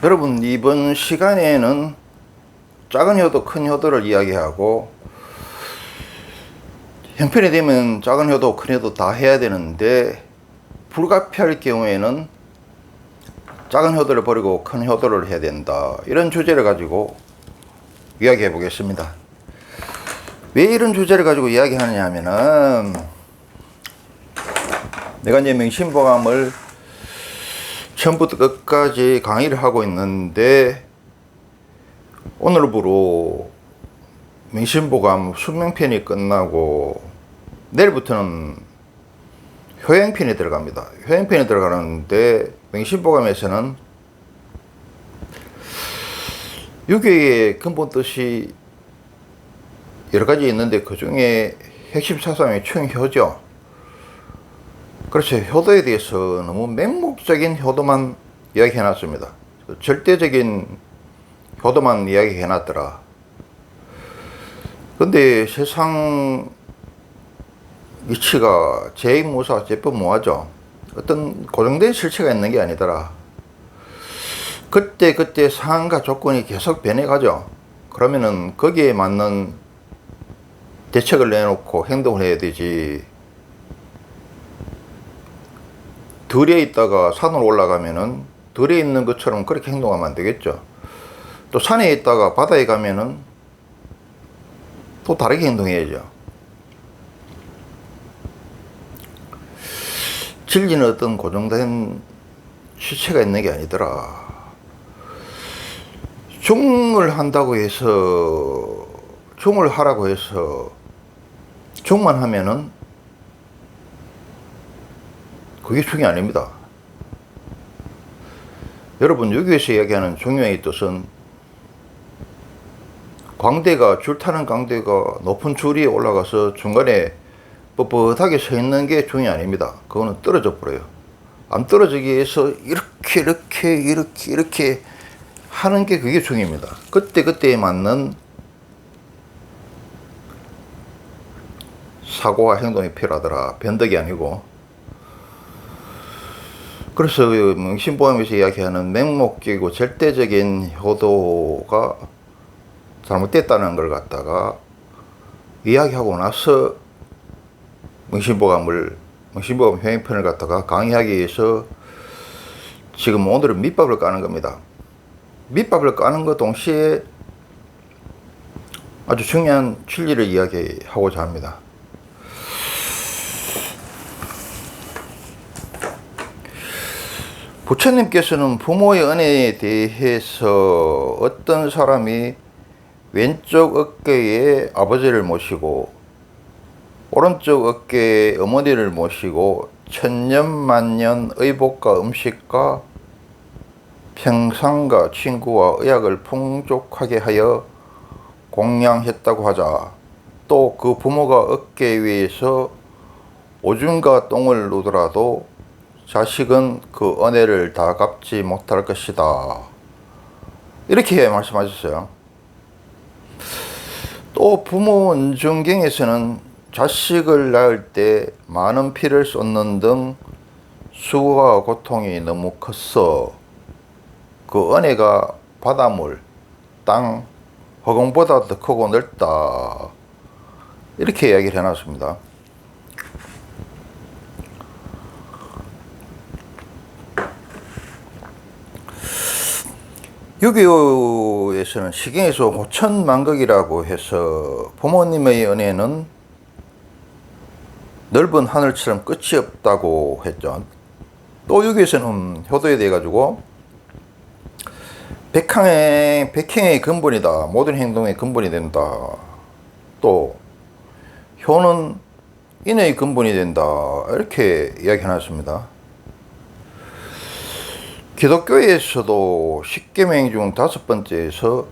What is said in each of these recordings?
여러분, 이번 시간에는 작은 효도, 큰 효도를 이야기하고, 형편이 되면 작은 효도, 큰 효도 다 해야 되는데 불가피할 경우에는 작은 효도를 버리고 큰 효도를 해야 된다, 이런 주제를 가지고 이야기해 보겠습니다. 왜 이런 주제를 가지고 이야기하느냐 하면은, 내가 이제 명심보감을 처음부터 끝까지 강의를 하고 있는데, 오늘부로 명심보감 수명편이 끝나고 내일부터는 효행편이 들어갑니다. 효행편이 들어가는데, 명심보감에서는 유교의 근본 뜻이 여러 가지 있는데 그 중에 핵심 사상이 충효죠. 그렇죠. 효도에 대해서 너무 맹목적인 효도만 이야기해 놨습니다. 절대적인 효도만 이야기해 놨더라. 근데 세상 이치가 제2무사 제법무하죠. 어떤 고정된 실체가 있는 게 아니더라. 그때 상황과 조건이 계속 변해가죠. 그러면은 거기에 맞는 대책을 내놓고 행동을 해야 되지, 들에 있다가 산으로 올라가면은 들에 있는 것처럼 그렇게 행동하면 안 되겠죠. 또 산에 있다가 바다에 가면은 또 다르게 행동해야죠. 진리는 어떤 고정된 실체가 있는 게 아니더라. 중을 한다고 해서, 중을 하라고 해서 중만 하면은 그게 중이 아닙니다. 여러분, 유교에서 이야기하는 중요의 뜻은 광대가, 줄 타는 광대가 높은 줄 위에 올라가서 중간에 뻣뻣하게 서 있는 게 중이 아닙니다. 그거는 떨어져 버려요. 안 떨어지기 위해서 이렇게 하는 게 그게 중입니다. 그때에 맞는 사고와 행동이 필요하더라. 변덕이 아니고. 그래서 명심보감에서 이야기하는 맹목적이고 절대적인 효도가 잘못됐다는 걸 갖다가 이야기하고 나서 명심보감 효행편을 갖다가 강의하기 위해서 지금 오늘은 밑밥을 까는 겁니다. 밑밥을 까는 것 동시에 아주 중요한 진리를 이야기하고자 합니다. 부처님께서는 부모의 은혜에 대해서 어떤 사람이 왼쪽 어깨에 아버지를 모시고 오른쪽 어깨에 어머니를 모시고 천년만년 의복과 음식과 평상과 친구와 의약을 풍족하게 하여 공양했다고 하자, 또 그 부모가 어깨 위에서 오줌과 똥을 누더라도 자식은 그 은혜를 다 갚지 못할 것이다, 이렇게 말씀하셨어요. 또 부모 은중경에서는 자식을 낳을 때 많은 피를 쏟는 등 수고와 고통이 너무 컸어 그 은혜가 바닷물, 땅, 허공보다 더 크고 넓다, 이렇게 이야기를 해놨습니다. 유교에서는 시경에서 호천만극이라고 해서 부모님의 은혜는 넓은 하늘처럼 끝이 없다고 했죠. 또 유교에서는 효도에 대해 가지고 백행의 근본이다, 모든 행동의 근본이 된다, 또 효는 인의 근본이 된다, 이렇게 이야기해놨습니다. 기독교에서도 십계명 중 5번째에서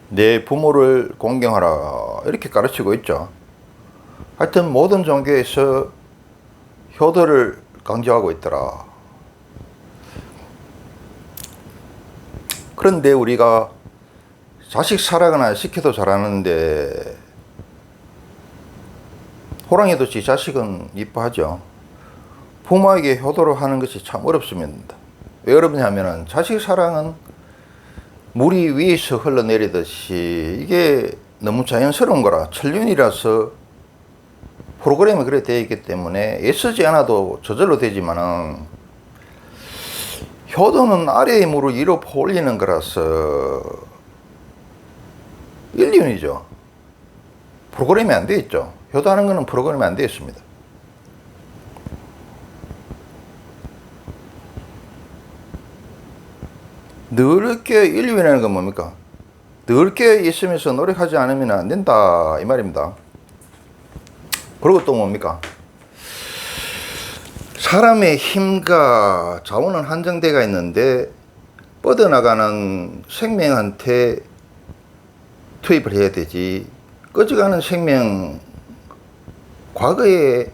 내 부모를 공경하라, 이렇게 가르치고 있죠. 하여튼 모든 종교에서 효도를 강조하고 있더라. 그런데 우리가 자식 사랑은 안 시켜도 잘하는데 호랑이도 지 자식은 이뻐하죠. 부모에게 효도를 하는 것이 참 어렵습니다. 왜 어렵냐면은 자식 사랑은 물이 위에서 흘러내리듯이 이게 너무 자연스러운 거라. 천륜이라서 프로그램이 그래 되어 있기 때문에 애쓰지 않아도 저절로 되지만은 효도는 아래의 물을 위로 올리는 거라서 인륜이죠. 프로그램이 안 되어 있죠. 효도하는 거는 프로그램이 안 되어 있습니다. 넓게 인륜이라는 건 뭡니까? 넓게 있으면서 노력하지 않으면 안 된다 이 말입니다. 그리고 또 뭡니까? 사람의 힘과 자원은 한정되어 있는데 뻗어나가는 생명한테 투입을 해야 되지, 꺼져가는 생명, 과거의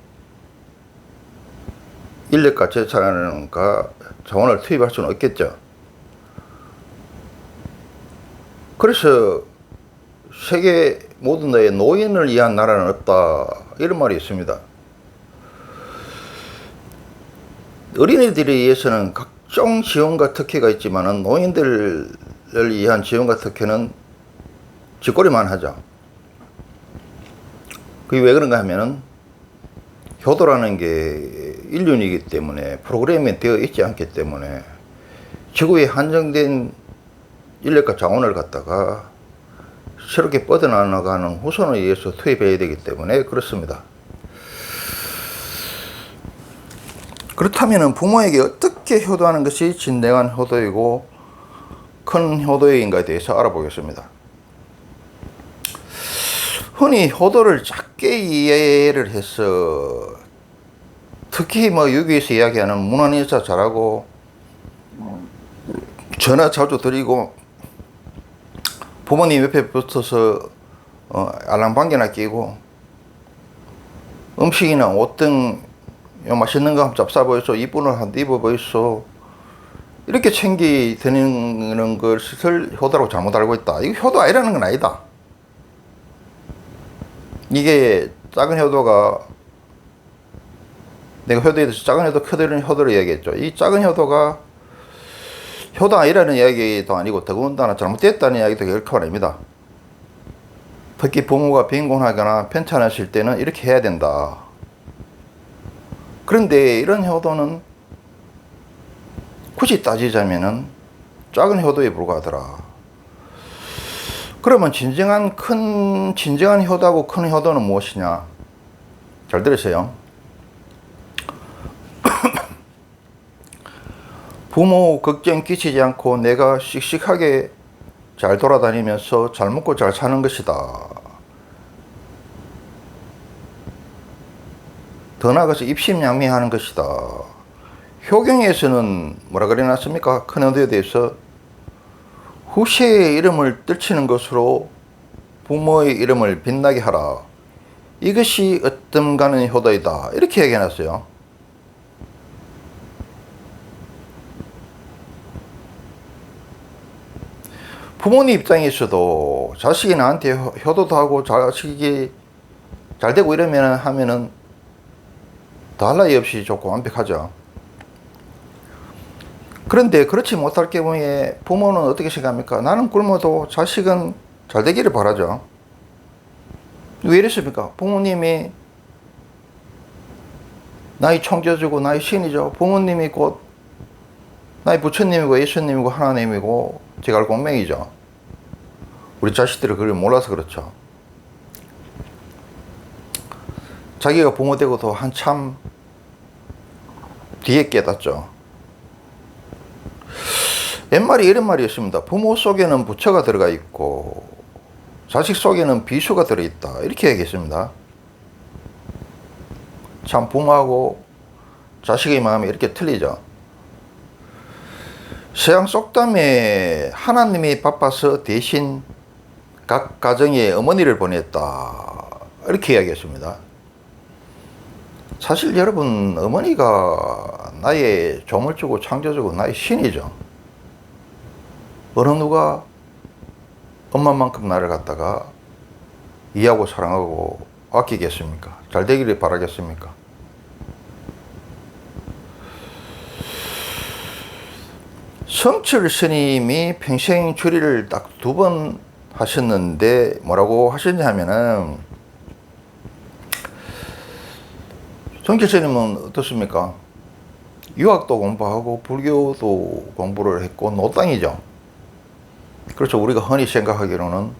인력과 재산과 자원을 투입할 수는 없겠죠. 그래서 세계 모든 나라에 노인을 위한 나라는 없다 이런 말이 있습니다. 어린이들에 의해서는 각종 지원과 특혜가 있지만 노인들을 위한 지원과 특혜는 쥐꼬리만 하죠. 그게 왜 그런가 하면은 효도라는 게 인륜이기 때문에 프로그램이 되어 있지 않기 때문에 지구에 한정된 인력과 자원을 갖다가 새롭게 뻗어나가는 후손에 의해서 투입해야 되기 때문에 그렇습니다. 그렇다면 부모에게 어떻게 효도하는 것이 진정한 효도이고 큰 효도인가에 대해서 알아보겠습니다. 흔히 효도를 작게 이해를 해서 특히 유교에서 이야기하는 문안인사 잘하고 전화 자주 드리고 부모님 옆에 붙어서 알랑방귀나 끼고 음식이나 옷 등 맛있는 거 한번 잡숴 보이소, 이쁜 옷 한번 입어 보이소, 이렇게 챙기드리는 것을 효도라고 잘못 알고 있다. 이거 효도 아니라는 건 아니다. 이게 작은 효도가, 내가 효도에 대해서 작은 효도, 큰 효도를 이야기했죠. 이 작은 효도가 효도 아니라는 이야기도 아니고 더군다나 잘못됐다는 이야기도 결코 아닙니다. 특히 부모가 빈곤하거나 편찮으실 때는 이렇게 해야 된다. 그런데 이런 효도는 굳이 따지자면은 작은 효도에 불과하더라. 그러면 진정한 효도하고 큰 효도는 무엇이냐? 잘 들으세요. 부모 걱정 끼치지 않고 내가 씩씩하게 잘 돌아다니면서 잘 먹고 잘 사는 것이다. 더 나아가서 입심양미하는 것이다. 효경에서는 뭐라 그래놨습니까? 큰 효도에 대해서 후세의 이름을 떨치는 것으로 부모의 이름을 빛나게 하라. 이것이 어떤가는 효도이다. 이렇게 얘기해놨어요. 부모님 입장에서도 자식이 나한테 효도도 하고 자식이 잘 되고 하면은 더할 나위 없이 좋고 완벽하죠. 그런데 그렇지 못할 경우에 부모는 어떻게 생각합니까? 나는 굶어도 자식은 잘 되기를 바라죠. 왜 이랬습니까? 부모님이 나의 총재주고 나의 신이죠. 부모님이 곧 나의 부처님이고 예수님이고 하나님이고 제갈공명이죠. 우리 자식들이 그걸 몰라서 그렇죠. 자기가 부모 되고도 한참 뒤에 깨닫죠. 옛말에 이런 말이 있습니다. 부모 속에는 부처가 들어가 있고 자식 속에는 비수가 들어있다. 이렇게 얘기했습니다. 참 부모하고 자식의 마음이 이렇게 틀리죠. 서양 속담에 하나님이 바빠서 대신 각 가정에 어머니를 보냈다. 이렇게 이야기했습니다. 사실 여러분, 어머니가 나의 조물주고 창조주고 나의 신이죠. 어느 누가 엄마만큼 나를 갖다가 이해하고 사랑하고 아끼겠습니까? 잘 되기를 바라겠습니까? 성철 스님이 평생 주리를 딱 2번 하셨는데 뭐라고 하셨냐면은, 성철 스님은 어떻습니까? 유학도 공부하고 불교도 공부를 했고 노땅이죠. 그렇죠. 우리가 흔히 생각하기로는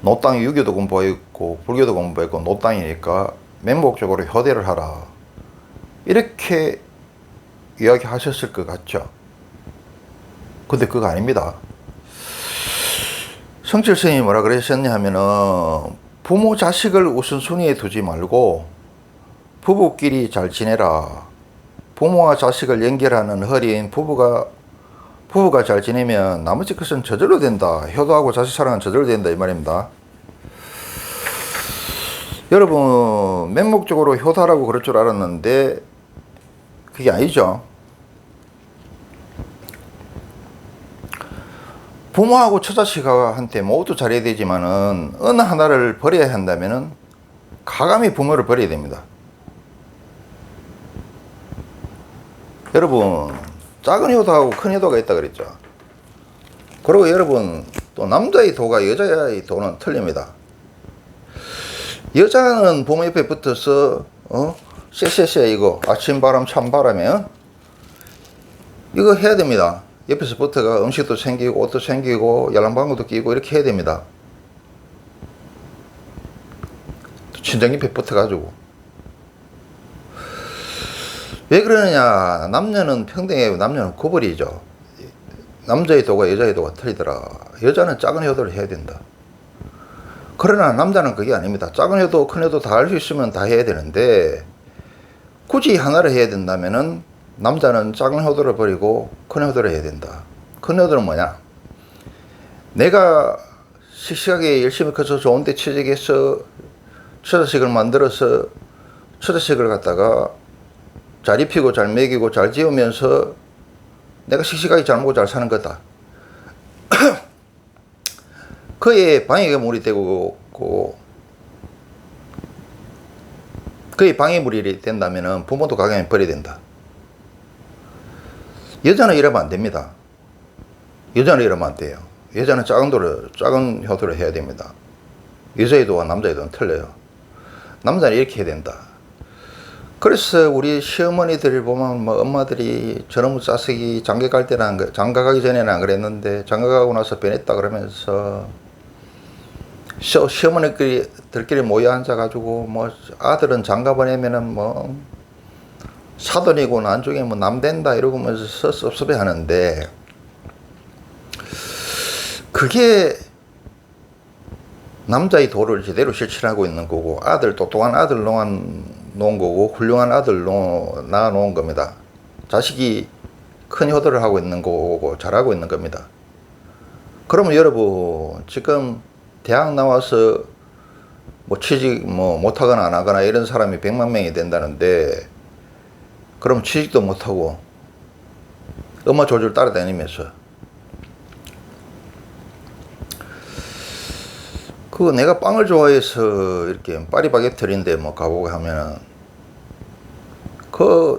노땅이 유교도 공부했고 불교도 공부했고 노땅이니까 맹목적으로 효대를 하라, 이렇게 이야기하셨을 것 같죠. 근데 그거 아닙니다. 성철 스님이 뭐라 그러셨냐 하면은, 부모 자식을 우선순위에 두지 말고 부부끼리 잘 지내라. 부모와 자식을 연결하는 허리인 부부가 잘 지내면 나머지 것은 저절로 된다. 효도하고 자식 사랑은 저절로 된다, 이 말입니다. 여러분, 맹목적으로 효도하라고 그럴 줄 알았는데 그게 아니죠. 부모하고 처자식한테 모두 잘해야 되지만은 어느 하나를 버려야 한다면은 가감히 부모를 버려야 됩니다. 여러분, 작은 효도하고 큰 효도가 있다 그랬죠. 그리고 여러분, 또 남자의 도가 여자의 도는 틀립니다. 여자는 부모 옆에 붙어서 쎄쎄쎄 이거 아침바람 찬바람에 이거 해야 됩니다. 옆에서 붙어가 음식도 챙기고 옷도 챙기고 야랑방구도 끼고 이렇게 해야 됩니다. 친정 옆에 붙어가지고. 왜 그러느냐, 남녀는 평등해. 남녀는 구벌이죠. 남자의 도가 여자의 도가 틀리더라. 여자는 작은 효도를 해야 된다. 그러나 남자는 그게 아닙니다. 작은 효도 큰 효도 다 할 수 있으면 다 해야 되는데, 굳이 하나를 해야 된다면은 남자는 작은 효도를 버리고 큰 효도를 해야 된다. 큰 효도는 뭐냐, 내가 씩씩하게 열심히 커서 좋은 데 취직해서 처자식을 만들어서 처자식을 갖다가 잘 입히고 잘 먹이고 잘 지으면서 내가 씩씩하게 잘 먹고 잘 사는 거다. 그의 방해물이 되고 그의 방해물이 된다면 부모도 가감히 버려야 된다. 여자는 이러면 안 됩니다. 여자는 이러면 안 돼요. 여자는 작은 효도를 해야 됩니다. 여자의 도와 남자의 도는 틀려요. 남자는 이렇게 해야 된다. 그래서 우리 시어머니들 보면 뭐 엄마들이 저놈의 자식이 장가 갈 때는 장가 가기 전에는 안 그랬는데 장가 가고 나서 변했다 그러면서 시어머니들끼리 모여 앉아가지고 뭐 아들은 장가 보내면은 뭐 사돈이고 나중에 뭐 남된다 이러면서 섭섭해 하는데, 그게 남자의 도를 제대로 실천하고 있는 거고, 똑똑한 아들 놓은 거고, 훌륭한 아들 낳아 놓은 겁니다. 자식이 큰 효도를 하고 있는 거고, 잘하고 있는 겁니다. 그러면 여러분, 지금 대학 나와서 뭐 취직 못하거나 안 하거나 이런 사람이 100만 명이 된다는데, 그럼 취직도 못하고 엄마 조절 따라다니면서 내가 빵을 좋아해서 이렇게 파리바게트인데 뭐 가보고 하면은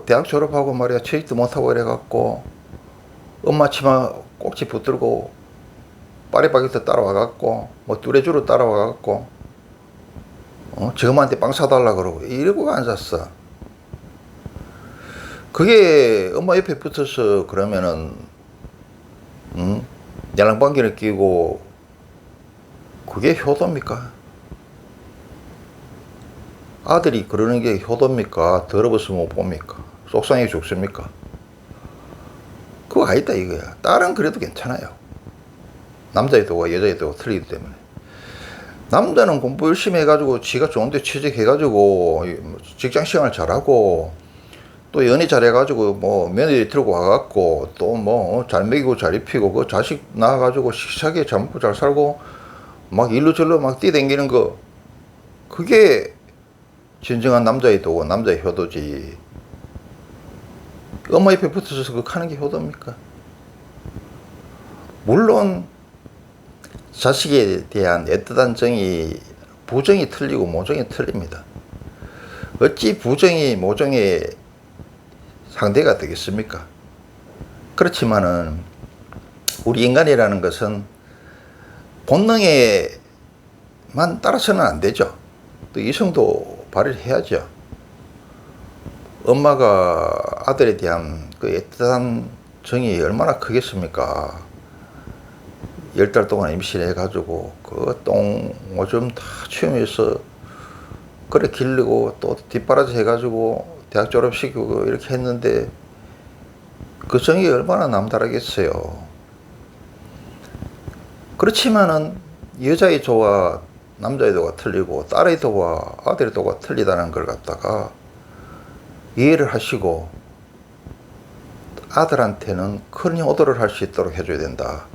대학 졸업하고 말이야 취직도 못하고 이래갖고 엄마 치마 꼭지 붙들고 파리바게트 따라와갖고 뭐 뚜레쥬르 따라와갖고 지금한테 빵 사달라 그러고 이러고 앉았어. 그게 엄마 옆에 붙어서 그러면은 야랑방귀를 끼고 그게 효도입니까? 아들이 그러는 게 효도입니까? 더러워서 못 봅니까? 속상해 죽습니까? 그거 아니다 이거야. 딸은 그래도 괜찮아요. 남자의 도가 여자의 도가 틀리기 때문에. 남자는 공부 열심히 해가지고 지가 좋은데 취직해가지고 직장생활 잘하고 또 연애 잘해가지고 뭐 며느리 들고 와갖고 또 뭐 잘 먹이고 잘 입히고 그 자식 낳아가지고 씩씩하게 잘 먹고 잘 살고 막 일로절로 막 뛰댕기는 거, 그게 진정한 남자의 도고 남자의 효도지. 엄마 옆에 붙어서 그거 하는 게 효도입니까? 물론 자식에 대한 애틋한 정이, 부정이 틀리고 모정이 틀립니다. 어찌 부정이 모정의 상대가 되겠습니까? 그렇지만은 우리 인간이라는 것은 본능에만 따라서는 안 되죠. 또 이성도 발휘해야죠. 엄마가 아들에 대한 그 애틋한 정이 얼마나 크겠습니까? 10달 동안 임신해가지고 그 똥 오줌 다 치우면서 그래 기르고 또 뒷바라지 해가지고 대학 졸업시키고 이렇게 했는데 그 정이 얼마나 남다르겠어요. 그렇지만은 여자의 도와 남자의 도가 틀리고 딸의 도와 아들의 도가 틀리다는 걸 갖다가 이해를 하시고 아들한테는 큰 효도를 할 수 있도록 해줘야 된다.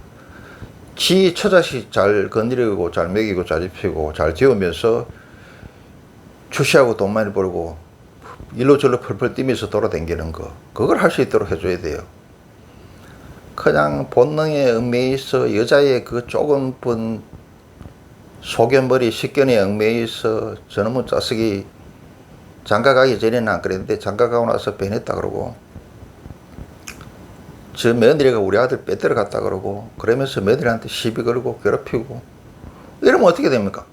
지 처자식 잘 건드리고 잘 먹이고 잘 입히고 잘 재우면서 출시하고 돈 많이 벌고 일로 절로 펄펄 뛰면서 돌아다니는 거, 그걸 할 수 있도록 해줘야 돼요. 그냥 본능에 얽매여서 여자의 그 조금 분 소견머리 식견에 얽매여서 저놈의 자식이 장가가기 전에는 안 그랬는데 장가가고 나서 변했다 그러고, 저 며느리가 우리 아들 빼들어 갔다 그러고, 그러면서 며느리한테 시비 걸고 괴롭히고 이러면 어떻게 됩니까?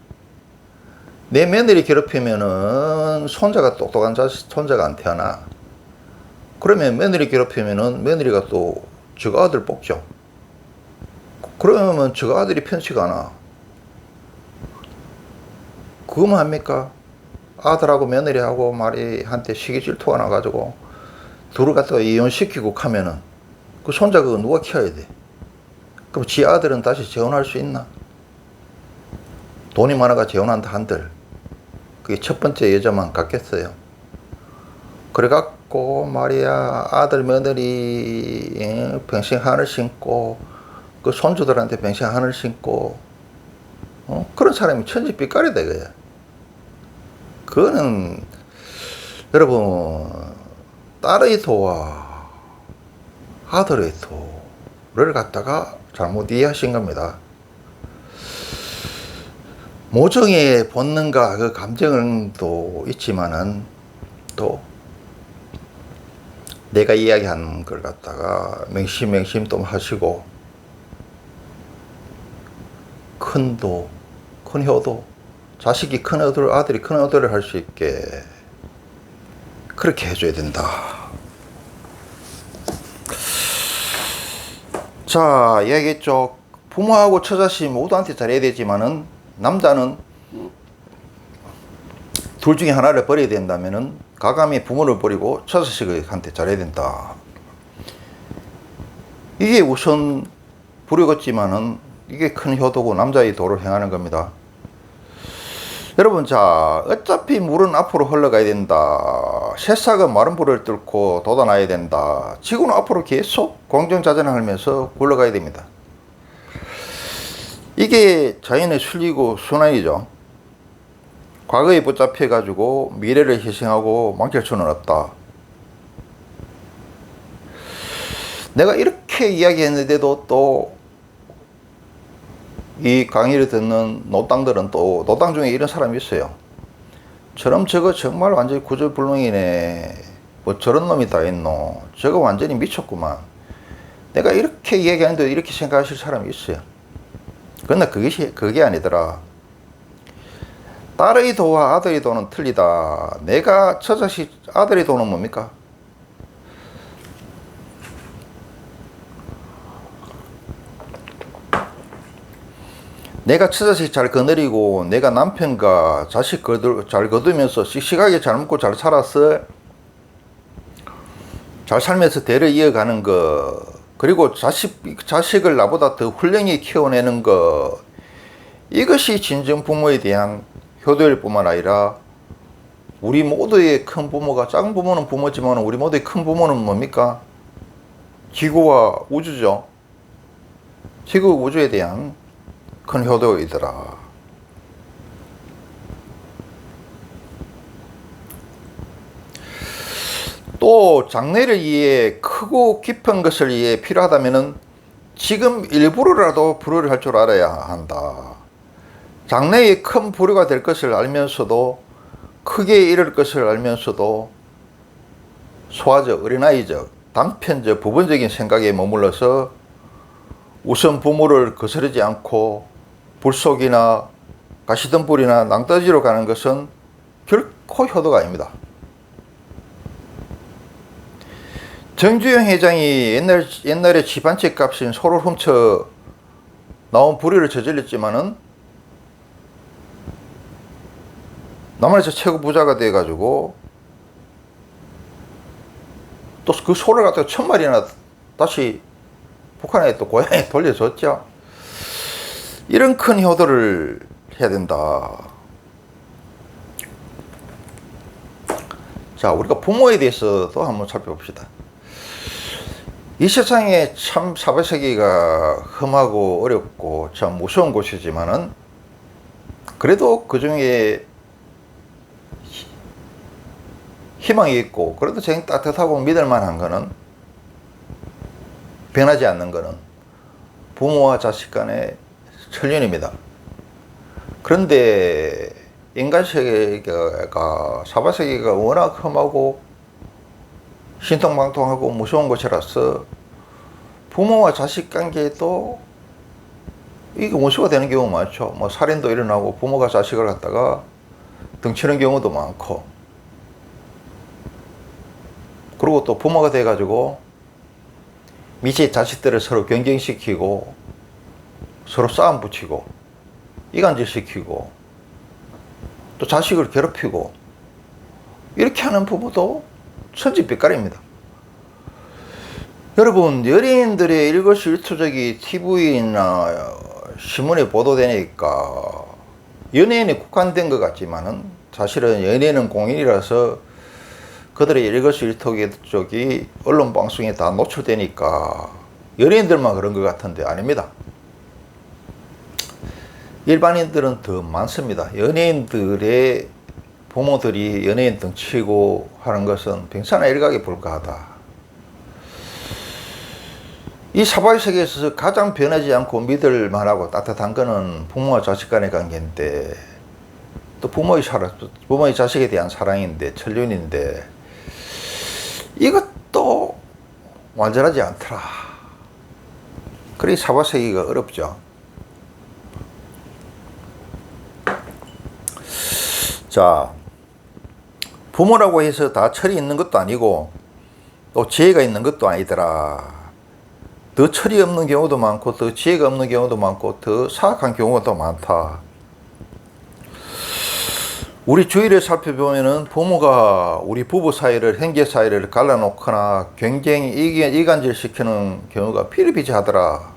내 며느리 괴롭히면은 손자가 똑똑한 손자가 안 태어나. 그러면 며느리 괴롭히면은 며느리가 또 저거 아들 뽑죠. 그러면 저거 아들이 편치가 않아. 그거만 합니까? 아들하고 며느리하고 말이 한테 시기 질투가 나가지고 둘을 갖다가 이혼시키고 가면은 그 손자 그거 누가 키워야 돼? 그럼 지 아들은 다시 재혼할 수 있나? 돈이 많아가 재혼한다 한들 그게 첫 번째 여자만 같겠어요. 그래갖고 말이야 아들 며느리 평생 한을 신고 그 손주들한테 평생 한을 신고 그런 사람이 천지빛깔이다 이거야. 그거는 여러분 딸의 도와 아들의 도를 갖다가 잘못 이해하신 겁니다. 모종의 본능과 그 감정도 있지만은 또 내가 이야기한 걸 갖다가 맹심맹심 또 하시고 큰 도, 큰 효도, 자식이 큰 효도를, 아들이 큰 효도를 할 수 있게 그렇게 해줘야 된다. 자, 이야기했죠. 부모하고 처자식 모두한테 잘해야 되지만은 남자는 둘 중에 하나를 버려야 된다면은 가감히 부모를 버리고 처자식한테 잘해야 된다. 이게 우선 부르겠지만은 이게 큰 효도고 남자의 도를 행하는 겁니다. 여러분, 자, 어차피 물은 앞으로 흘러가야 된다. 새싹은 마른 불을 뚫고 돋아나야 된다. 지구는 앞으로 계속 공정자전하면서 굴러가야 됩니다. 이게 자연의 순리고 순환이죠. 과거에 붙잡혀가지고 미래를 희생하고 망칠 수는 없다. 내가 이렇게 이야기했는데도 또 이 강의를 듣는 노땅들은 또 노땅 중에 이런 사람이 있어요. 저럼 저거 정말 완전히 구조불능이네. 뭐 저런 놈이 다 있노. 저거 완전히 미쳤구만. 내가 이렇게 이야기하는데 이렇게 생각하실 사람이 있어요. 그러나 그게 아니더라. 딸의 도와 아들의 도는 틀리다. 내가 처자식 아들의 도는 뭡니까? 내가 처자식 잘 거느리고 내가 남편과 자식 잘 거두면서 씩씩하게 잘 먹고 잘 살았어. 잘 살면서 대를 이어가는 거, 그리고 자식을 나보다 더 훌륭히 키워내는 거, 이것이 진정 부모에 대한 효도일 뿐만 아니라 우리 모두의 큰 부모가, 작은 부모는 부모지만 우리 모두의 큰 부모는 뭡니까? 지구와 우주죠. 지구 우주에 대한 큰 효도이더라. 또 장래를 이해, 크고 깊은 것을 이해 필요하다면은 지금 일부러라도 불효를 할 줄 알아야 한다. 장래에 큰 불효가 될 것을 알면서도, 크게 이를 것을 알면서도 소아적, 어린아이적 단편적 부분적인 생각에 머물러서 우선 부모를 거스르지 않고 불속이나 가시덤불이나 낭떠지로 가는 것은 결코 효도가 아닙니다. 정주영 회장이 옛날에 집 한 채 값인 소를 훔쳐 나온 불의를 저질렀지만은 남한에서 최고 부자가 돼가지고 또 그 소를 갖다가 1000마리나 다시 북한에 또 고향에 돌려줬죠. 이런 큰 효도를 해야 된다. 자, 우리가 부모에 대해서도 한번 살펴봅시다. 이 세상에 참 사회세계가 험하고 어렵고 참 무서운 곳이지만은 그래도 그 중에 희망이 있고 그래도 제일 따뜻하고 믿을만한 거는, 변하지 않는 거는 부모와 자식 간의 천륜입니다. 그런데 인간 세계가, 사바세계가 워낙 험하고 신통방통하고 무서운 곳이라서 부모와 자식 관계도 이게 원수가 되는 경우가 많죠. 뭐 살인도 일어나고 부모가 자식을 갖다가 등치는 경우도 많고, 그리고 또 부모가 돼가지고 밑에 자식들을 서로 경쟁시키고 서로 싸움 붙이고 이간질 시키고 또 자식을 괴롭히고 이렇게 하는 부모도 천지빛깔입니다. 여러분, 연예인들의 일거수일투족이 TV나 신문에 보도되니까 연예인에 국한된 것 같지만은 사실은 연예인은 공인이라서 그들의 일거수일투족이 언론 방송에 다 노출되니까 연예인들만 그런 것 같은데 아닙니다. 일반인들은 더 많습니다. 연예인들의 부모들이 연예인 등치고 하는 것은 병사나 일각에 불과하다. 이 사바의 세계에서 가장 변하지 않고 믿을 만하고 따뜻한 거는 부모와 자식 간의 관계인데, 또 부모의 자식에 대한 사랑인데, 천륜인데, 이것도 완전하지 않더라. 그래 사바 세계가 어렵죠. 자, 부모라고 해서 다 철이 있는 것도 아니고 또 지혜가 있는 것도 아니더라. 더 철이 없는 경우도 많고 더 지혜가 없는 경우도 많고 더 사악한 경우가 더 많다. 우리 주위를 살펴보면은 부모가 우리 부부 사이를, 형제 사이를 갈라놓거나 굉장히 이간질 시키는 경우가 피리피지하더라.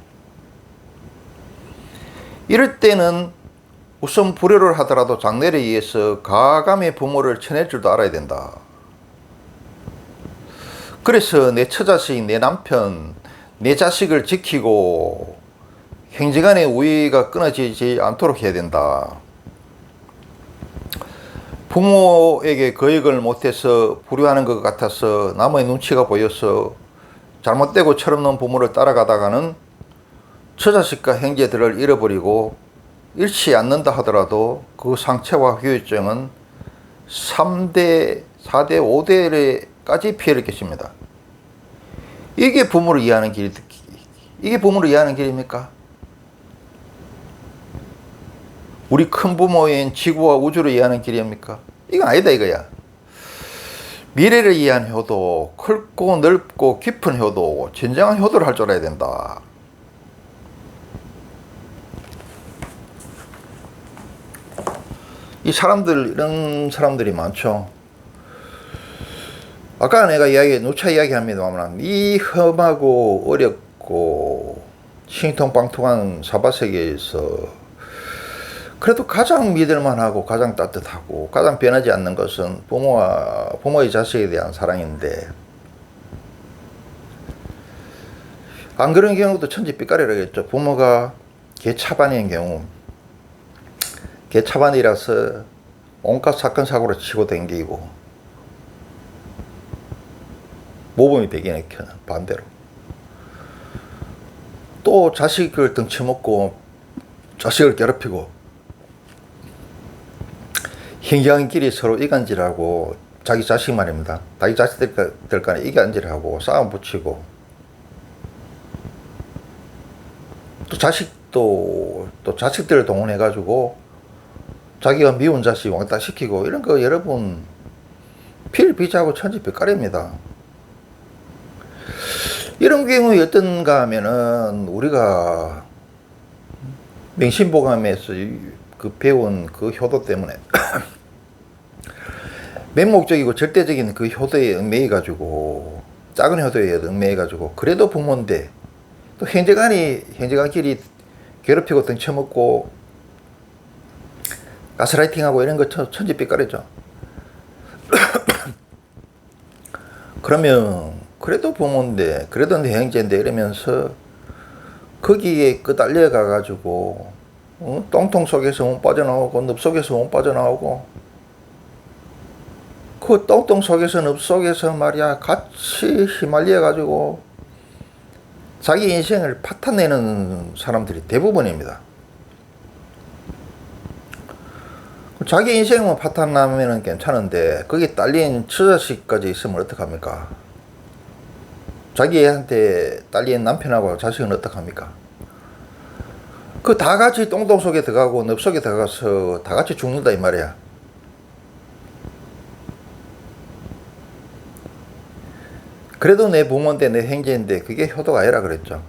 이럴 때는 우선 불효를 하더라도 장례를 위해서 가감의 부모를 쳐낼 줄도 알아야 된다. 그래서 내 처자식, 내 남편, 내 자식을 지키고 형제간의 우애가 끊어지지 않도록 해야 된다. 부모에게 거역을 못해서 불효하는 것 같아서 남의 눈치가 보여서 잘못되고 철없는 부모를 따라가다가는 처자식과 형제들을 잃어버리고 잃지 않는다 하더라도 그 상처와 후유증은 3대, 4대, 5대까지 피해를 끼칩니다. 이게 부모를 이해하는 길입니까? 우리 큰 부모인 지구와 우주를 이해하는 길입니까? 이건 아니다 이거야. 미래를 이해한 효도, 크고 넓고 깊은 효도, 진정한 효도를 할 줄 알아야 된다. 이 사람들, 이런 사람들이 많죠. 아까 내가 누차 이야기합니다만, 이 험하고 어렵고 신통방통한 사바세계에서 그래도 가장 믿을만하고 가장 따뜻하고 가장 변하지 않는 것은 부모의 자식에 대한 사랑인데, 안 그런 경우도 천지빛깔이라겠죠. 부모가 개차반인 경우, 개차반이라서 온갖 사건 사고를 치고 댕기고 모범이 되기는 반대로 또 자식을 등쳐먹고 자식을 괴롭히고 형제간끼리 서로 이간질하고 자기 자식 말입니다. 자기 자식 될 간에 이간질하고 싸움 붙이고 또 자식도 또 자식들을 동원해 가지고 자기가 미운 자식 왕따 시키고 이런 거 여러분 필비자고 천지백갈입니다. 이런 경우에 어떤가 하면은 우리가 명심보감에서 그 배운 그 효도 때문에 맹목적이고 절대적인 그 효도에 얽매여 가지고 작은 효도에 얽매여 가지고 그래도 부모인데 또 형제간끼리 괴롭히고 등쳐먹고 가스라이팅하고 이런 거 천지빛깔이죠. 그러면 그래도 부모인데 그래도 내 형제인데 이러면서 거기에 끄달려 가가지고 똥통 속에서 못 빠져나오고 늪 속에서 못 빠져나오고 그 똥통 속에서 늪 속에서 말이야 같이 휘말려 가지고 자기 인생을 파탄내는 사람들이 대부분입니다. 자기 인생만 파탄나면 괜찮은데 거기 딸린 처자식까지 있으면 어떡합니까? 자기한테 딸린 남편하고 자식은 어떡합니까? 그 다 같이 똥똥 속에 들어가고 늪 속에 들어가서 다 같이 죽는다 이 말이야. 그래도 내 부모인데 내 형제인데 그게 효도가 아니라 그랬죠.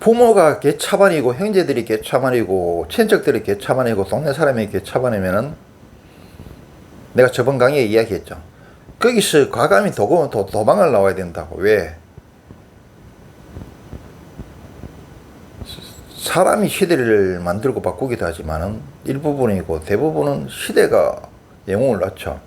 부모가 개차반이고 형제들이 개차반이고 친척들이 개차반이고 동네 사람이 개차반이면은 내가 저번 강의에 이야기했죠. 거기서 과감히 도망을 나와야 된다고. 왜? 사람이 시대를 만들고 바꾸기도 하지만은 일부분이고 대부분은 시대가 영웅을 낳죠.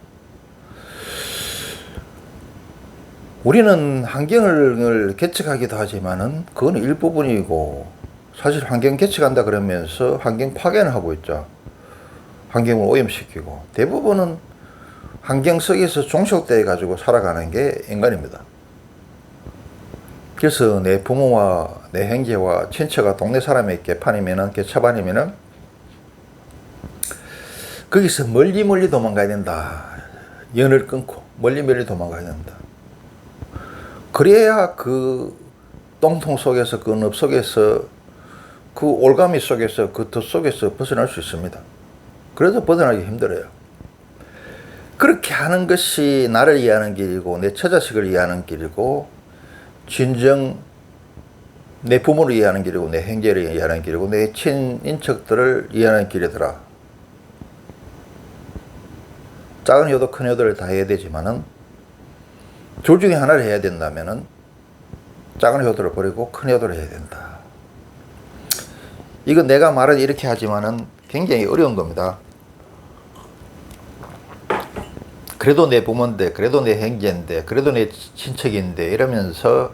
우리는 환경을 개척하기도 하지만은 그건 일부분이고 사실 환경 개척한다 그러면서 환경 파괴를 하고 있죠. 환경을 오염시키고 대부분은 환경 속에서 종속돼 가지고 살아가는 게 인간입니다. 그래서 내 부모와 내 형제와 친척과 동네 사람의 개판이면은 개차반이면은 거기서 멀리 도망가야 된다. 연을 끊고 멀리 도망가야 된다. 그래야 그 똥통 속에서 그 늪 속에서 그 올가미 속에서 그 덫 속에서 벗어날 수 있습니다. 그래도 벗어나기 힘들어요. 그렇게 하는 것이 나를 이해하는 길이고 내 처자식을 이해하는 길이고 진정 내 부모를 이해하는 길이고 내 형제를 이해하는 길이고 내 친인척들을 이해하는 길이더라. 작은 효도 큰 효도를 다 해야 되지만은 둘 중에 하나를 해야 된다면은 작은 효도를 버리고 큰 효도를 해야 된다. 이건 내가 말은 이렇게 하지만은 굉장히 어려운 겁니다. 그래도 내 부모인데, 그래도 내 형제인데, 그래도 내 친척인데 이러면서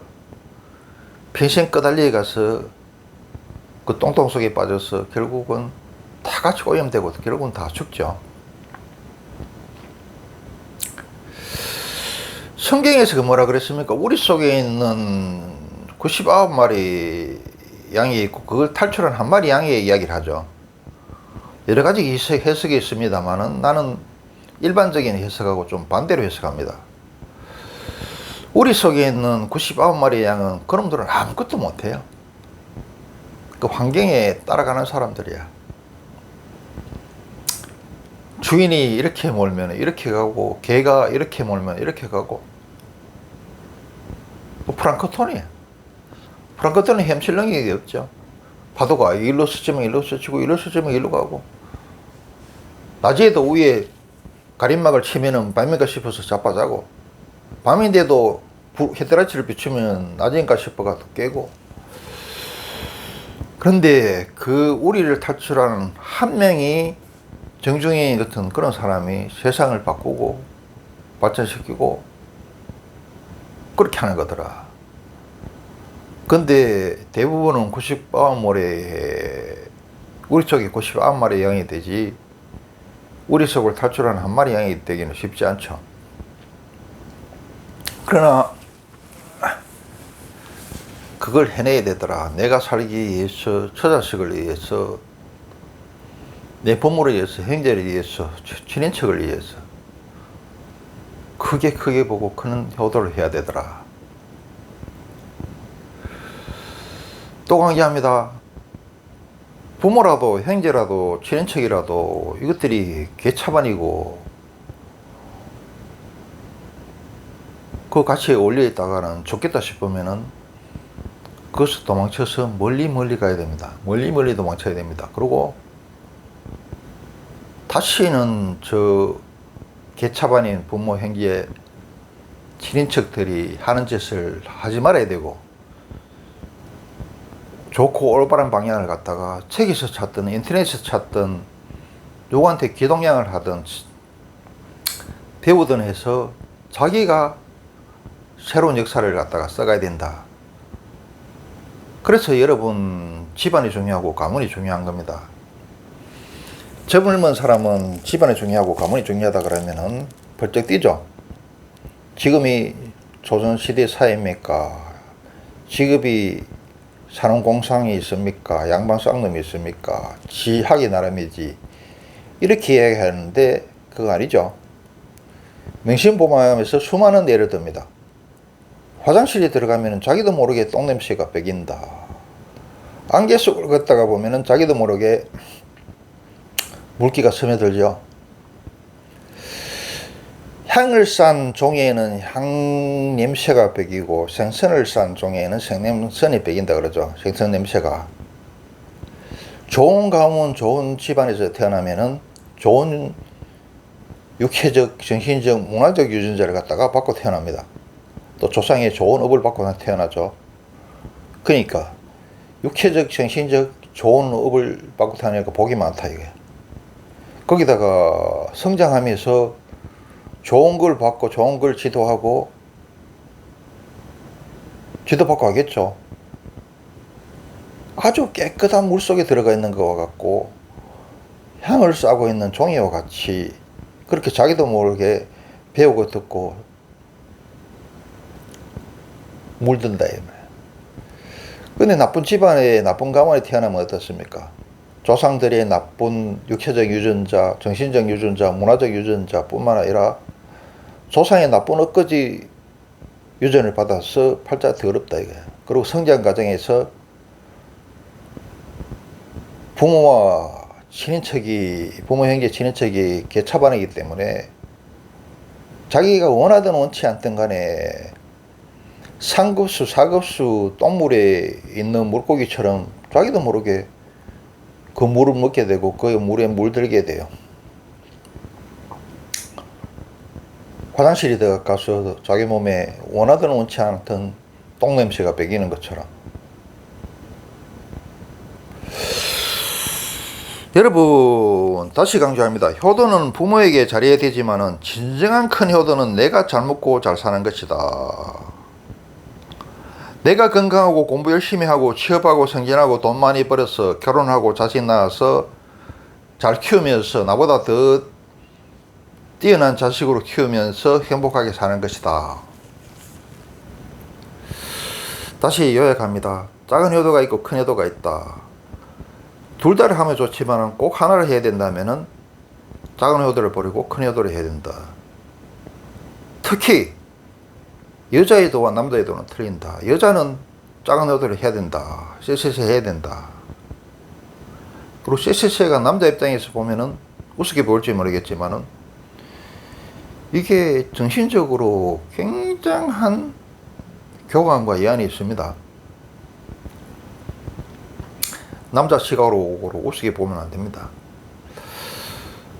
평생 끄달리에 가서 그 똥똥 속에 빠져서 결국은 다 같이 오염되고 결국은 다 죽죠. 성경에서 그 뭐라 그랬습니까? 우리 속에 있는 99마리 양이 있고 그걸 탈출한 한 마리 양의 이야기를 하죠. 여러 가지 해석이 있습니다만은 나는 일반적인 해석하고 좀 반대로 해석합니다. 우리 속에 있는 99마리 양은 그놈들은 아무것도 못해요. 그 환경에 따라가는 사람들이야. 주인이 이렇게 몰면 이렇게 가고 개가 이렇게 몰면 이렇게 가고 프랑크톤이에요. 프랑크톤은 햄실렁이 없죠. 파도가 일로 스치면 일로 스치고 일로 스치면 일로 가고 낮에도 위에 가림막을 치면은 밤인가 싶어서 자빠자고 밤인데도 헤드라이트를 비추면 낮인가 싶어가 깨고 그런데 그 우리를 탈출하는 한 명이 정중행 같은 그런 사람이 세상을 바꾸고 발전시키고 그렇게 하는 거더라. 근데 대부분은 99마리에 우리 쪽에 99마리 양이 되지 우리 속을 탈출하는 한 마리 양이 되기는 쉽지 않죠. 그러나 그걸 해내야 되더라. 내가 살기 위해서 처자식을 위해서 내 부모를 위해서 형제를 위해서 친인척을 위해서 크게 보고 큰 효도를 해야 되더라. 또 강조합니다. 부모라도 형제라도 친인척이라도 이것들이 개차반이고 그 같이 어울려 있다가는 좋겠다 싶으면은 그것을 도망쳐서 멀리 가야 됩니다. 멀리 도망쳐야 됩니다. 그리고 다시는 저 개차반인 부모 형제 친인척들이 하는 짓을 하지 말아야 되고, 좋고 올바른 방향을 갖다가 책에서 찾든 인터넷에서 찾든 누구한테 기동량을 하든 배우든 해서 자기가 새로운 역사를 갖다가 써가야 된다. 그래서 여러분, 집안이 중요하고 가문이 중요한 겁니다. 젊은 사람은 집안이 중요하고 가문이 중요하다 그러면은 벌쩍 뛰죠. 지금이 조선시대 사회입니까? 지금이 산업공상이 있습니까? 양반 쌍놈이 있습니까? 지 하기 나름이지. 이렇게 이야기하는데 그거 아니죠. 명심보감에서 수많은 예를 듭니다. 화장실에 들어가면 자기도 모르게 똥냄새가 배긴다. 안개 속을 걷다가 보면 자기도 모르게 물기가 스며들죠. 향을 싼 종이에는 향 냄새가 배기고 생선을 싼 종이에는 생선이 배긴다 그러죠. 생선 냄새가. 좋은 가문, 좋은 집안에서 태어나면은 좋은 육체적, 정신적, 문화적 유전자를 갖다가 받고 태어납니다. 또 조상의 좋은 업을 받고 태어나죠. 그러니까 육체적, 정신적 좋은 업을 받고 태어나니까 복이 많다 이게. 거기다가 성장하면서 좋은 걸 받고 좋은 걸 지도하고 지도받고 하겠죠. 아주 깨끗한 물속에 들어가 있는 것과 같고 향을 싸고 있는 종이와 같이 그렇게 자기도 모르게 배우고 듣고 물든다. 근데 나쁜 집안에 나쁜 가문에 태어나면 어떻습니까? 조상들의 나쁜 육체적 유전자, 정신적 유전자, 문화적 유전자 뿐만 아니라 조상의 나쁜 엊그지 유전을 받아서 팔자 더럽다 이게. 그리고 성장 과정에서 부모와 친인척이, 부모 형제 친인척이 개차반이기 때문에 자기가 원하든 원치 않든 간에 상급수, 사급수 똥물에 있는 물고기처럼 자기도 모르게 그 물을 먹게 되고 그 물에 물들게 돼요. 화장실에 들어가서 자기 몸에 원하든 원치 않던 똥냄새가 배기는 것처럼. 여러분, 다시 강조합니다. 효도는 부모에게 잘해야 되지만은 진정한 큰 효도는 내가 잘 먹고 잘 사는 것이다. 내가 건강하고 공부 열심히 하고 취업하고 승진하고 돈 많이 벌어서 결혼하고 자식 낳아서 잘 키우면서 나보다 더 뛰어난 자식으로 키우면서 행복하게 사는 것이다. 다시 요약합니다. 작은 효도가 있고 큰 효도가 있다. 둘 다를 하면 좋지만 꼭 하나를 해야 된다면 작은 효도를 버리고 큰 효도를 해야 된다. 특히 여자의 도와 남자의 도는 틀린다. 여자는 작은 효도를 해야 된다. 쎄쎄쎄 해야 된다. 그리고 쎄쎄쎄가 남자 입장에서 보면은 우습게 보일지 모르겠지만은 이게 정신적으로 굉장한 교감과 이안이 있습니다. 남자 시각으로 우습게 보면 안 됩니다.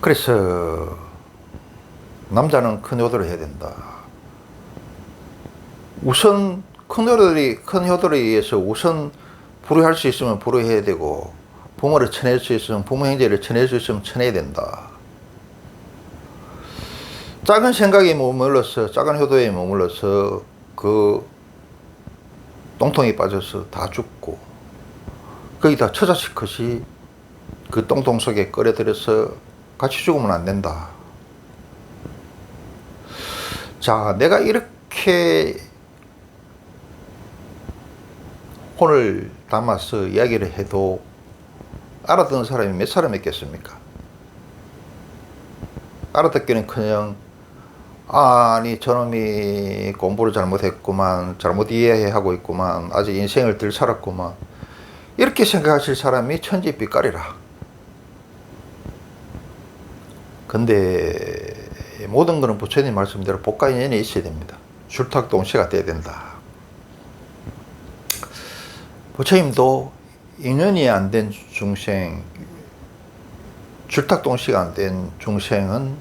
그래서 남자는 큰 효도를 해야 된다. 우선 큰 효도를 위해서 우선 불효할 수 있으면 불효해야 되고 부모를 쳐낼 수 있으면 부모 형제를 쳐낼 수 있으면 쳐내야 된다. 작은 생각에 머물러서 작은 효도에 머물러서 그 똥통에 빠져서 다 죽고 거기다 처자식 것이 그 똥통 속에 끌어들여서 같이 죽으면 안 된다. 자, 내가 이렇게 혼을 담아서 이야기를 해도 알아듣는 사람이 몇 사람 있겠습니까? 알아듣기는커녕 아니 저놈이 공부를 잘못했구만, 잘못 이해하고 있구만, 아직 인생을 덜 살았구만, 이렇게 생각하실 사람이 천지빛깔이라. 근데 모든 것은 부처님 말씀대로 복과 인연이 있어야 됩니다. 줄탁동시가 돼야 된다. 부처님도 인연이 안 된 중생, 줄탁동시가 안 된 중생은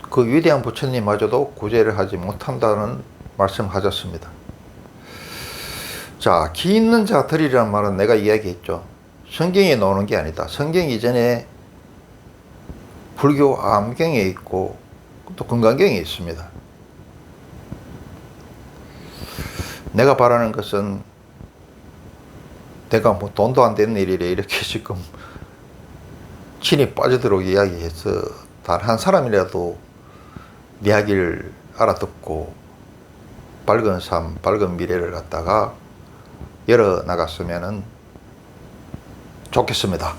그 위대한 부처님마저도 구제를 하지 못한다는 말씀하셨습니다. 자, 기 있는 자 들이라는 말은 내가 이야기했죠. 성경에 나오는 게 아니다. 성경 이전에 불교 암경에 있고 또 건강경에 있습니다. 내가 바라는 것은 내가 뭐 돈도 안 되는 일이래 이렇게 지금 진이 빠지도록 이야기해서 단 한 사람이라도 이야기를 알아듣고 밝은 삶, 밝은 미래를 갖다가 열어 나갔으면 좋겠습니다.